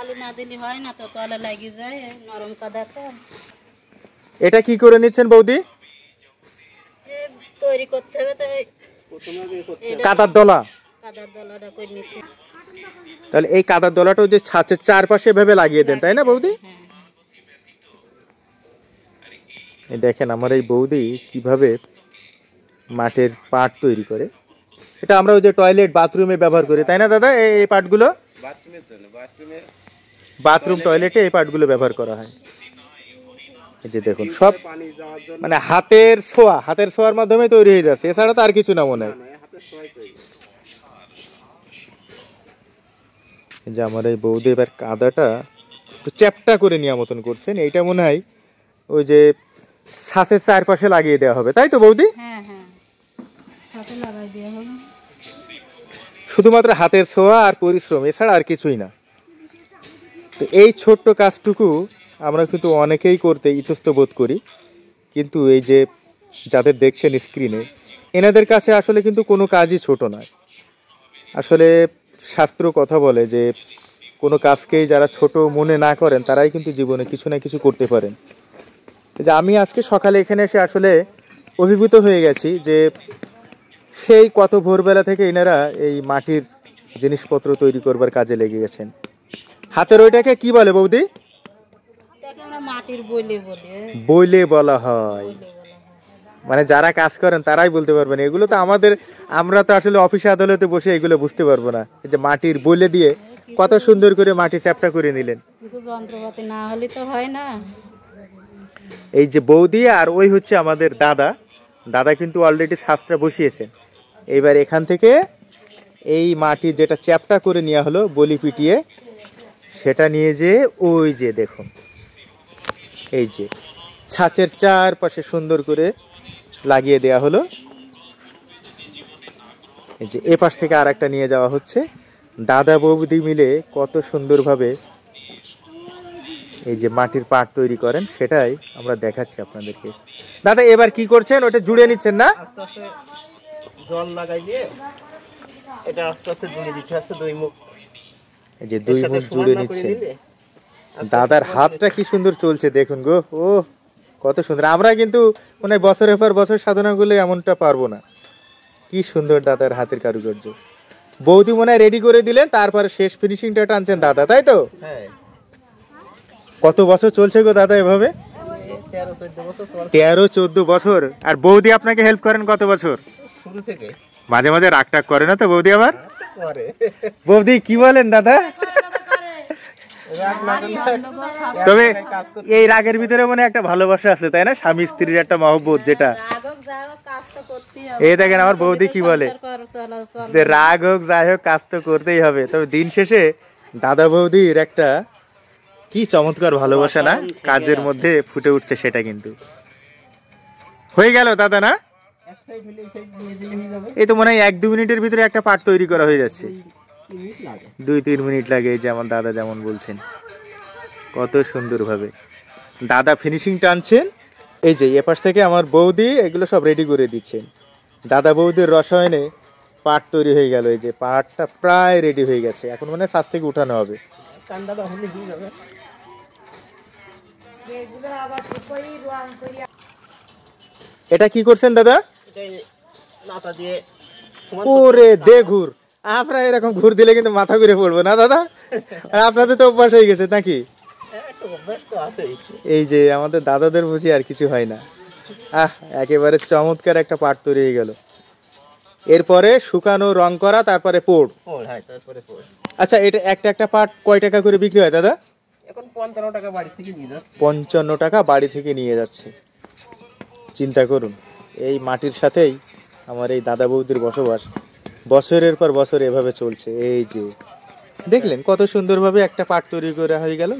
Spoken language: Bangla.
আলু না দিলে হয় না, তো তলে লাগিয়ে যায় নরম কাদা তো। এটা কি করে নিচ্ছেন বৌদি? তৈরি করতে হবে তো, কাদার দলা। কাদার দলাটা করে নিতে। তাহলে এই কাদার দলাটা যে ছাঁচের চারপাশে এভাবে লাগিয়ে দেন, তাই না বৌদি? দেখেন আমার এই বৌদি কিভাবে মাটির পাট তৈরি করে। এটা আমরা ওই যে টয়লেট বাথরুমে ব্যবহার করি, তাই না দাদা? এই পাটগুলো বাথরুম টয়লেটে এই পাটগুলো ব্যবহার করা হয়। এই যে দেখুন সব মানে হাতের ছোঁয়ার মাধ্যমে তৈরি হয়ে যাচ্ছে, এছাড়া তো আর কিছু না মনে হয়। যে আমার এই বৌদি এবার কাদাটা একটু চ্যাপটা করে নেওয়া মতন করছেন। এইটা মনে হয় ওই যে ছাঁচের চারপাশে লাগিয়ে দেওয়া হবে, তাই তো বৌদি? শুধুমাত্র হাতের ছোঁয়া আর পরিশ্রম, এছাড়া আর কিছুই না। তো এই ছোট্ট কাজটুকু আমরা কিন্তু অনেকেই করতে ইতস্ত বোধ করি, কিন্তু এই যে যাদের দেখছেন স্ক্রিনে, এনাদের কাছে আসলে কিন্তু কোনো কাজই ছোট নয়। আসলে শাস্ত্র কথা বলে যে কোনো কাজকেই যারা ছোট মনে না করেন তারাই কিন্তু জীবনে কিছু না কিছু করতে পারেন। যে আমি আজকে সকালে এখানে এসে আসলে অভিভূত হয়ে গেছি যে সেই কত ভোরবেলা থেকে এনারা এই মাটির জিনিসপত্র তৈরি করবার কাজে লেগে গেছেন। হাতের ওইটাকে কি বলে বৌদি? মাটির বইলে বইলে বলা হয়। মানে যারা কাজ করেন তারাই বলতে পারবেন। এগুলো তো আমরা তো আসলে অফিসে আদালতে বসে এগুলো বুঝতে পারবো না। এই যে মাটির বইলে দিয়ে কত সুন্দর করে মাটি চ্যাপটা করে নিলেন। কিছু যন্ত্রপাতি না হলে তো হয় না। এই যে বৌদি আর ওই হচ্ছে আমাদের দাদা কিন্তু অলরেডি শাস্ত্রা বসিয়েছেন। এইবার এখান থেকে এই মাটি যেটা চ্যাপটা করে নেওয়া হলো বলি পিটিয়ে, সেটা নিয়ে যে ওই যে দেখুন এই যে ছাঁচের চারপাশে সুন্দর করে লাগিয়ে দেয়া হলো। এই যে এপাশ থেকে আর একটা নিয়ে যাওয়া হচ্ছে। দাদা বৌদি মিলে কত সুন্দরভাবে এই যে মাটির পাট তৈরি করেন সেটাই আমরা দেখাচ্ছি আপনাদেরকে। দাদা এবার কি করছেন? ওটা জুড়ে নিচ্ছেন না? আস্তে আস্তে জল লাগাই দিয়ে এটা আস্তে আস্তে জুড়ে দিতে হচ্ছে দুই মুখ। এই যে দুই মুখ জুড়ে নিচ্ছেন। দাদার হাতটা কি সুন্দর চলছে দেখুন গো, ও কত সুন্দর। আমরা কিন্তু মানে বছরের পর বছর সাধনা করলে এমনটা পারবো না। কি সুন্দর দাদার হাতের কারুকার্য। বৌদি মনে হয় রেডি করে দিলেন, তারপরে শেষ ফিনিশিংটা টানছেন দাদা, তাই তো? হ্যাঁ। কত বছর চলছে গো দাদা এভাবে? 13-14 বছর। আর বৌদি আপনাকে হেল্প করেন কত বছর? শুরু থেকে। মাঝে মাঝে রাগ করে না তো বৌদি? আবার করে। বৌদি কি বলেন দাদা? তবে এই রাগের ভিতরে মনে একটা ভালোবাসা আছে, তাই না? স্বামী স্ত্রীর একটা মহব্বত, যেটা এই দেখেন আমার বৌদি কি বলে যে রাগ হোক যাই হোক কাজ তো করতেই হবে। তবে দিন শেষে দাদা বৌদির একটা কি চমৎকার ভালোবাসা না কাজের মধ্যে ফুটে উঠছে, সেটা কিন্তু হয়ে গেল দাদা না? এই তো মনে হয় 1-2 মিনিটের ভিতরে একটা পাট তৈরি করা হয়ে যাচ্ছে। 2-3 মিনিট লাগে। এই যে আমার দাদা যেমন বলছেন কত সুন্দর ভাবে দাদা ফিনিশিং টানছেন। এই যে এপাশ থেকে আমার বৌদি এগুলো সব রেডি করে দিচ্ছেন। দাদা বৌদির রসায়নে পাট তৈরি হয়ে গেল। এই যে পাটটা প্রায় রেডি হয়ে গেছে, এখন মানে ছাদ থেকে উঠানো হবে। এটা কি করছেন দাদা? ওরে দে ঘুর। আপনারা এরকম ঘুর দিলে কিন্তু মাথা ঘুরে পড়বো না দাদা? আর আপনাদের তো অভ্যাস হয়ে গেছে নাকি? এই যে আমাদের দাদাদের বুঝি আর কিছু হয় না। একেবারে চমৎকার একটা পাট তৈরি হয়ে গেল। এরপরে শুকানো, রং করা, তারপরে পোড়। আচ্ছা, এটা একটা পাট কয় টাকা করে বিক্রি হয় দাদা? এখন 55 টাকা বাড়ি থেকে নিয়ে যাচ্ছে। 55 টাকা বাড়ি থেকে নিয়ে যাচ্ছে। চিন্তা করুন, এই মাটির সাথেই আমার এই দাদা বৌদির বসবাস। বছরের পর বছর এভাবে চলছে। এই যে দেখলেন কত সুন্দরভাবে একটা পাট তৈরি করা হয়ে গেল।